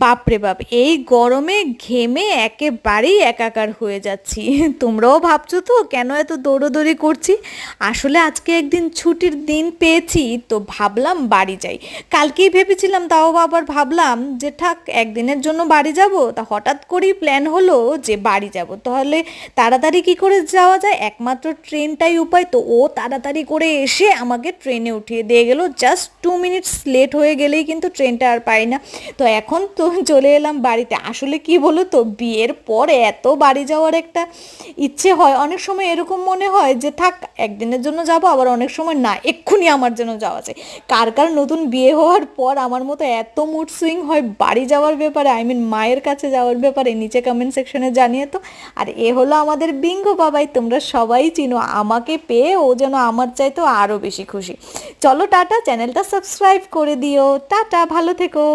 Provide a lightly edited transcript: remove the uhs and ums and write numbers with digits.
বাপরে বাপ, এই গরমে ঘেমে একেবারেই একাকার হয়ে যাচ্ছি। তোমরাও ভাবছো তো কেন এত দৌড়োদৌড়ি করছি। আসলে আজকে একদিন ছুটির দিন পেয়েছি, তো ভাবলাম বাড়ি যাই। কালকেই ভেবেছিলাম, তাও আবার ভাবলাম যে থাক একদিনের জন্য বাড়ি যাব। তা হঠাৎ করেই প্ল্যান হলো যে বাড়ি যাব, তাহলে তাড়াতাড়ি কি করে যাওয়া যায়, একমাত্র ট্রেনটাই উপায়। তো ও তাড়াতাড়ি করে এসে আমাকে ট্রেনে উঠিয়ে দিয়ে গেল। জাস্ট 2 মিনিটস লেট হয়ে গেলেই কিন্তু ট্রেনটা আর পাই না। তো এখন তো চলে এলাম বাড়িতে। আসলে কি বলো তো, বিয়ের পর এত বাড়ি যাওয়ার একটা ইচ্ছে হয়, অনেক সময় এরকম মনে হয় যে থাক একদিনের জন্য যাব, আবার অনেক সময় না এক্ষুনি আমার যেন যাওয়া যায়। কার কার নতুন বিয়ে হওয়ার পর আমার মতো এত মুড সুইং হয় বাড়ি যাওয়ার ব্যাপারে, আই মিন মায়ের কাছে যাওয়ার ব্যাপারে, নিচে কমেন্ট সেকশনে জানিয়ে তো। আর এ হলো আমাদের বিঙ্গো বাবাই, তোমরা সবাই চিনো। আমাকে পেয়ে ও যেন আমার চাইতেও আরও বেশি খুশি। চলো টাটা, চ্যানেলটা সাবস্ক্রাইব করে দিও। টাটা, ভালো থেকো।